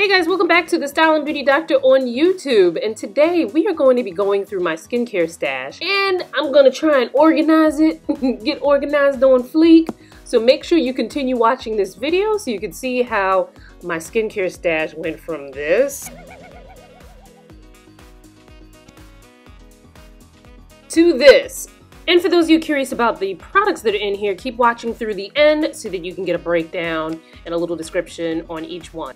Hey guys, welcome back to the Style and Beauty Doctor on YouTube, and today we are going to be going through my skincare stash, and I'm going to try and organize it, get organized on fleek. So make sure you continue watching this video so you can see how my skincare stash went from this to this. And for those of you curious about the products that are in here, keep watching through the end so that you can get a breakdown and a little description on each one.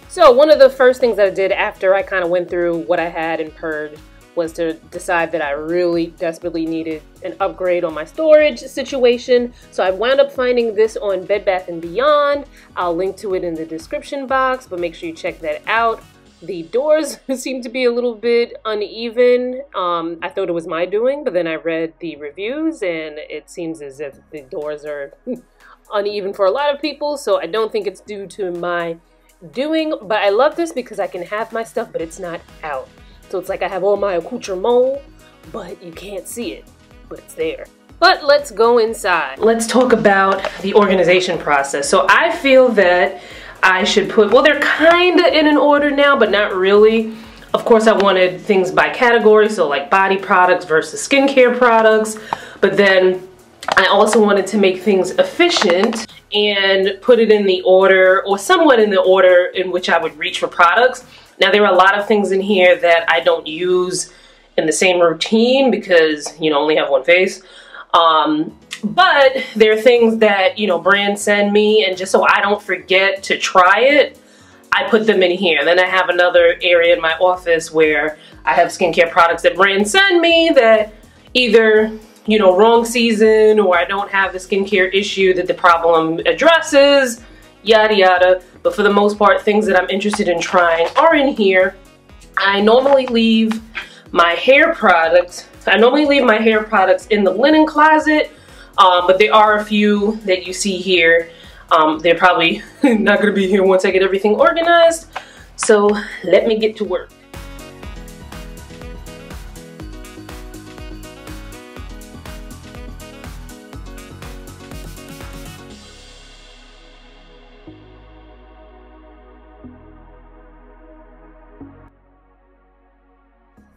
So one of the first things that I did after I kind of went through what I had and purged was to decide that I really desperately needed an upgrade on my storage situation. So I wound up finding this on Bed Bath & Beyond. I'll link to it in the description box, but make sure you check that out. The doors seem to be a little bit uneven. I thought it was my doing, but then I read the reviews and it seems as if the doors are uneven for a lot of people. So I don't think it's due to my doing, but I love this because I can have my stuff, but it's not out. So it's like I have all my accoutrement, but you can't see it, but it's there. But let's go inside. Let's talk about the organization process. So I feel that I should put, well, they're kind of in an order now, but not really. Of course, I wanted things by category, so like body products versus skincare products, but then I also wanted to make things efficient and put it in the order, or somewhat in the order in which I would reach for products. Now, there are a lot of things in here that I don't use in the same routine because, you know, only have one face. But there are things that, you know, brands send me, and just so I don't forget to try it, I put them in here. Then I have another area in my office where I have skincare products that brands send me that either, you know, wrong season, or I don't have the skincare issue that the problem addresses, yada yada. But for the most part, things that I'm interested in trying are in here. I normally leave my hair products in the linen closet, but there are a few that you see here. They're probably not gonna be here once I get everything organized. So let me get to work.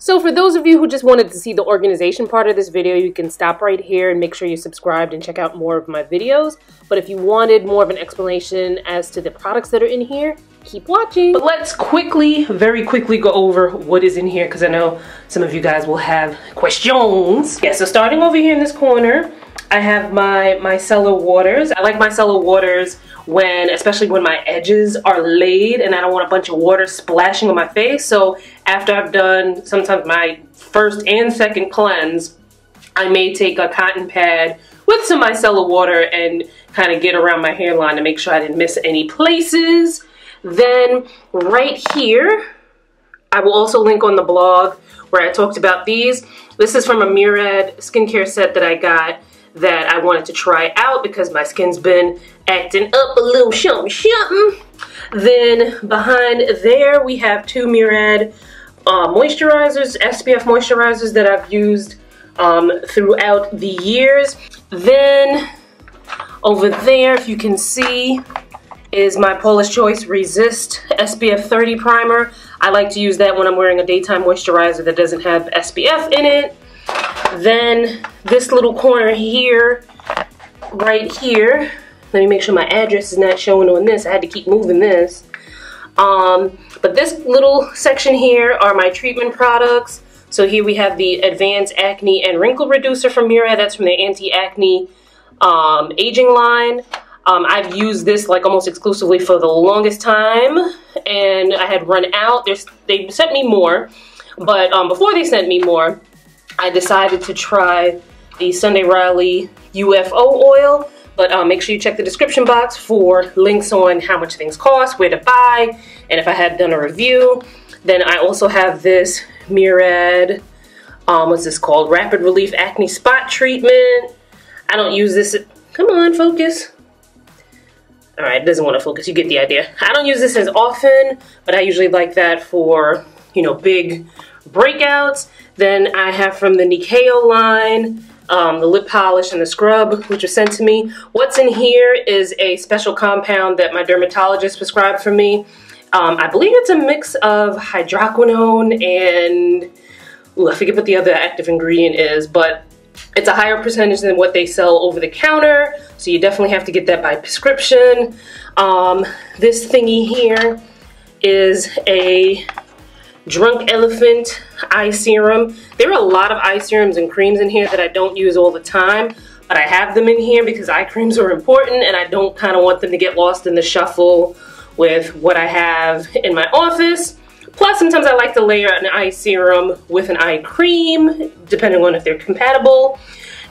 So for those of you who just wanted to see the organization part of this video, you can stop right here and make sure you're subscribed and check out more of my videos. But if you wanted more of an explanation as to the products that are in here, keep watching. But let's very quickly go over what is in here, because I know some of you guys will have questions. Yeah, so starting over here in this corner, I have my micellar waters. I like micellar waters especially when my edges are laid and I don't want a bunch of water splashing on my face. So after I've done sometimes my first and second cleanse, I may take a cotton pad with some micellar water and kind of get around my hairline to make sure I didn't miss any places. Then right here, I will also link on the blog where I talked about these. This is from a Murad skincare set that I got that I wanted to try out because my skin's been acting up a little something. Then behind there we have two Murad moisturizers, SPF moisturizers that I've used throughout the years. Then over there, if you can see, is my Paula's Choice Resist SPF 30 primer. I like to use that when I'm wearing a daytime moisturizer that doesn't have SPF in it. Then this little corner here, right here, let me make sure my address is not showing on this. I had to keep moving this. But this little section here are my treatment products. So here we have the Advanced Acne and Wrinkle Reducer from Murad. That's from the anti-acne aging line. I've used this like almost exclusively for the longest time, and I had run out. They sent me more, but before they sent me more, I decided to try the Sunday Riley UFO oil. But make sure you check the description box for links on how much things cost, where to buy, and if I had done a review. Then I also have this Murad, what's this called? Rapid Relief Acne Spot Treatment. I don't use this, come on, focus. All right, it doesn't want to focus, you get the idea. I don't use this as often, but I usually like that for, you know, big breakouts. Then I have from the Nikeo line the lip polish and the scrub, which was sent to me. What's in here is a special compound that my dermatologist prescribed for me. I believe it's a mix of hydroquinone and, I forget what the other active ingredient is, but it's a higher percentage than what they sell over the counter, so you definitely have to get that by prescription. This thingy here is a Drunk Elephant eye serum. There are a lot of eye serums and creams in here that I don't use all the time, but I have them in here because eye creams are important and I don't kind of want them to get lost in the shuffle with what I have in my office. Plus, sometimes I like to layer an eye serum with an eye cream, depending on if they're compatible.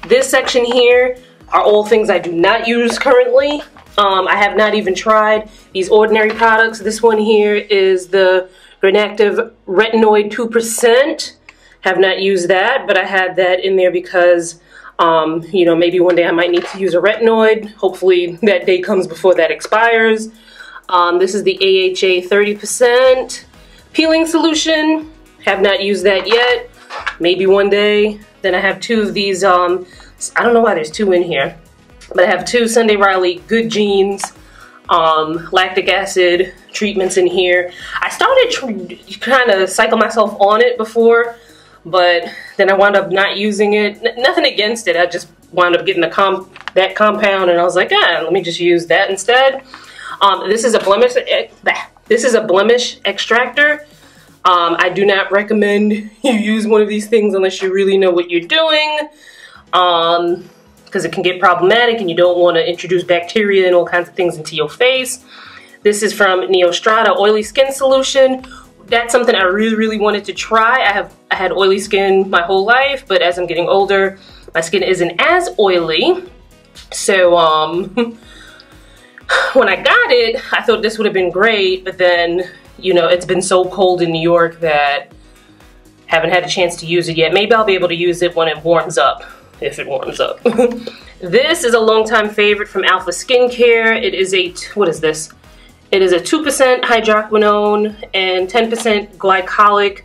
This section here are all things I do not use currently. I have not even tried these ordinary products. This one here is the Granactive Retinoid 2%. Have not used that, but I had that in there because, you know, maybe one day I might need to use a retinoid. Hopefully that day comes before that expires. This is the AHA 30% peeling solution. Have not used that yet. Maybe one day. Then I have two of these, I don't know why there's two in here, but I have two Sunday Riley Good Genes lactic acid treatments in here. I started kind of cycle myself on it before, but then I wound up not using it. Nothing against it, I just wound up getting that compound and I was like, let me just use that instead. This is a blemish extractor. I do not recommend you use one of these things unless you really know what you're doing, because it can get problematic and you don't want to introduce bacteria and all kinds of things into your face. This is from Neostrata Oily Skin Solution. That's something I really wanted to try. I had oily skin my whole life, but as I'm getting older, my skin isn't as oily. So when I got it, I thought this would have been great, but then, you know, it's been so cold in New York that I haven't had a chance to use it yet. Maybe I'll be able to use it when it warms up, if it warms up. This is a longtime favorite from Alpha Skincare. It is a, what is this? It is a 2% hydroquinone and 10% glycolic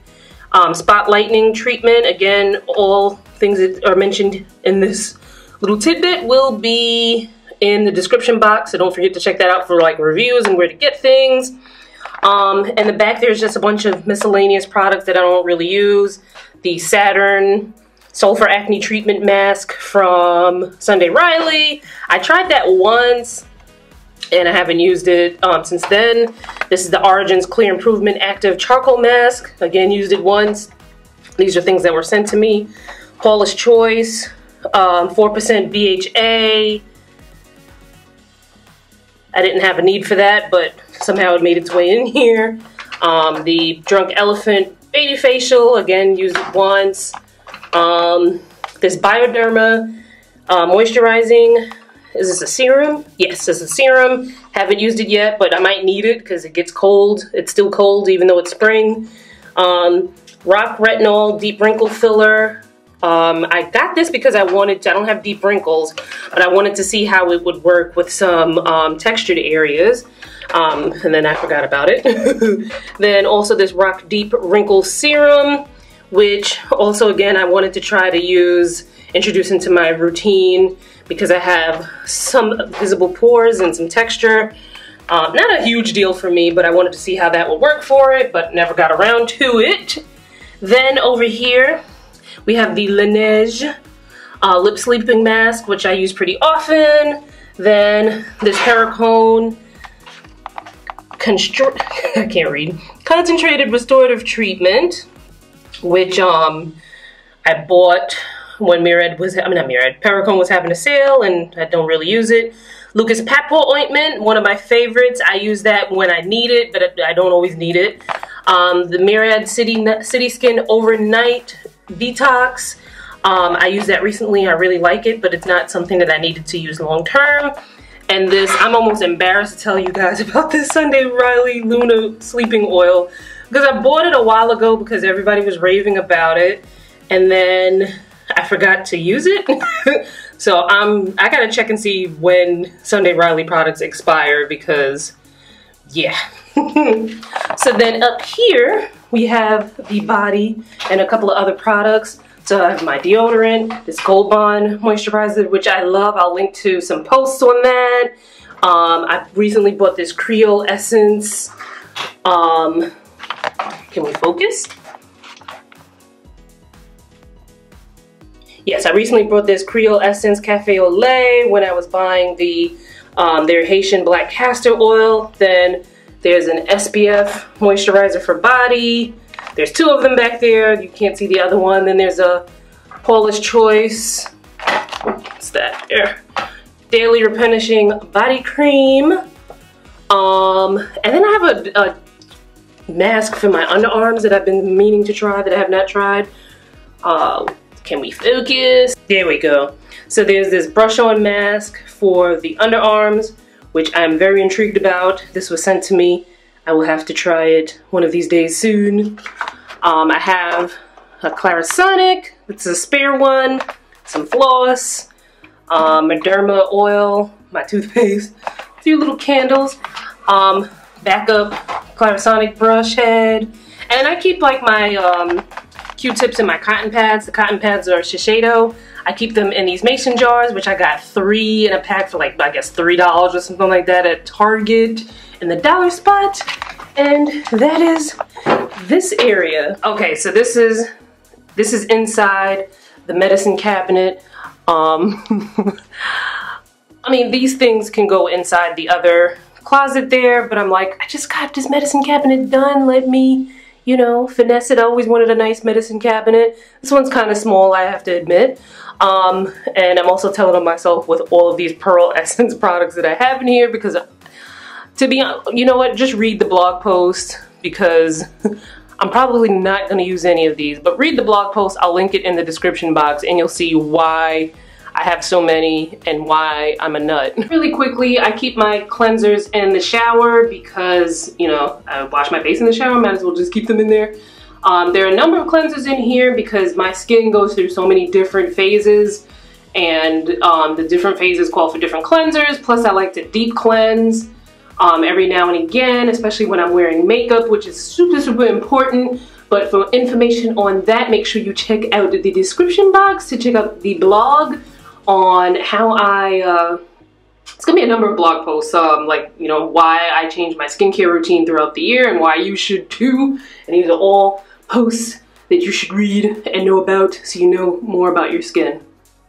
spot lightening treatment. Again, all things that are mentioned in this little tidbit will be in the description box, so don't forget to check that out for like reviews and where to get things. In the back there's just a bunch of miscellaneous products that I don't really use. The Saturn Sulfur Acne Treatment Mask from Sunday Riley. I tried that once and I haven't used it since then. This is the Origins Clear Improvement Active Charcoal Mask. Again, used it once. These are things that were sent to me. Paula's Choice, 4% BHA. I didn't have a need for that, but somehow it made its way in here. The Drunk Elephant Baby Facial, again, used it once. This Bioderma Moisturizing, is this a serum? Yes, this is a serum. Haven't used it yet, but I might need it because it gets cold. It's still cold even though it's spring. Rock Retinol Deep Wrinkle Filler. I got this because I don't have deep wrinkles, but I wanted to see how it would work with some textured areas. And then I forgot about it. Then also this Rock Deep Wrinkle Serum, which also again I wanted to try to introduce into my routine because I have some visible pores and some texture. Not a huge deal for me, but I wanted to see how that would work for it, but never got around to it. Then over here, we have the Laneige Lip Sleeping Mask, which I use pretty often. Then this Perricone I can't read. Concentrated Restorative Treatment, which I bought when Perricone was having a sale and I don't really use it. Lucas Papaw Ointment, one of my favorites. I use that when I need it, but I don't always need it. The Myriad City Skin Overnight Detox. I used that recently. I really like it, but it's not something that I needed to use long term. And this, I'm almost embarrassed to tell you guys about this Sunday Riley Luna Sleeping Oil because I bought it a while ago because everybody was raving about it, and then I forgot to use it. So I gotta check and see when Sunday Riley products expire because, yeah. So then up here we have the body and a couple of other products. So I have my deodorant, this Gold Bond moisturizer, which I love. I'll link to some posts on that. I recently bought this Creole Essence. Can we focus? Yes, I recently bought this Creole Essence Cafe au lait when I was buying the their Haitian black castor oil. Then there's an SPF moisturizer for body. There's two of them back there. You can't see the other one. Then there's a Paula's Choice. What's that? There. Daily replenishing body cream. And then I have a mask for my underarms that I've been meaning to try that I have not tried. Can we focus? There we go. So there's this brush on mask for the underarms, which I'm very intrigued about. This was sent to me. I will have to try it one of these days soon. I have a Clarisonic. It's a spare one. Some floss. My Derma oil. My toothpaste. A few little candles. Backup Clarisonic brush head. And I keep like my Q-tips and my cotton pads. The cotton pads are Shiseido. I keep them in these mason jars, which I got 3 in a pack for like, I guess $3 or something like that at Target in the dollar spot. And that is this area. Okay, so this is inside the medicine cabinet. I mean, these things can go inside the other closet there, but I'm like, I just got this medicine cabinet done. Let me, you know, finesse it. I always wanted a nice medicine cabinet. This one's kind of small, I have to admit. And I'm also telling on myself with all of these Pearl Essence products that I have in here because, to be honest, you know what, just read the blog post because I'm probably not going to use any of these. But read the blog post, I'll link it in the description box and you'll see why I have so many and why I'm a nut. Really quickly, I keep my cleansers in the shower because, you know, I wash my face in the shower, might as well just keep them in there. There are a number of cleansers in here because my skin goes through so many different phases and the different phases call for different cleansers. Plus I like to deep cleanse every now and again, especially when I'm wearing makeup, which is super, super important. But for information on that, make sure you check out the description box to check out the blog on how it's gonna be a number of blog posts, like, you know, why I change my skincare routine throughout the year and why you should too. And these are all posts that you should read and know about so you know more about your skin.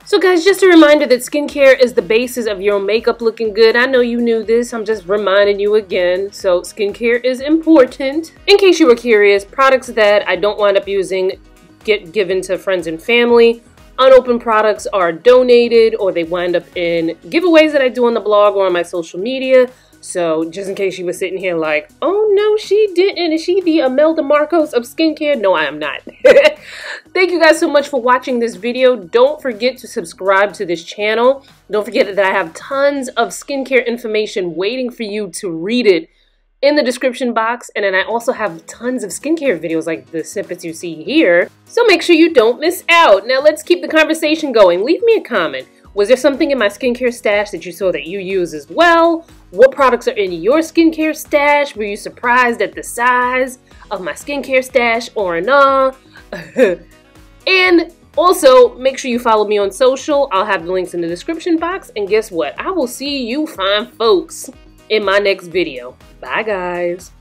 So guys, just a reminder that skincare is the basis of your makeup looking good. I know you knew this, I'm just reminding you again. So skincare is important. In case you were curious, products that I don't wind up using get given to friends and family. Unopened products are donated or they wind up in giveaways that I do on the blog or on my social media. So just in case you were sitting here like, oh no, she didn't. Is she the Imelda Marcos of skincare? No, I am not. Thank you guys so much for watching this video. Don't forget to subscribe to this channel. Don't forget that I have tons of skincare information waiting for you to read it in the description box. And then I also have tons of skincare videos like the snippets you see here. So make sure you don't miss out. Now let's keep the conversation going. Leave me a comment. Was there something in my skincare stash that you saw that you use as well? What products are in your skincare stash? Were you surprised at the size of my skincare stash or not? And also, make sure you follow me on social. I'll have the links in the description box. And guess what? I will see you fine folks in my next video. Bye, guys.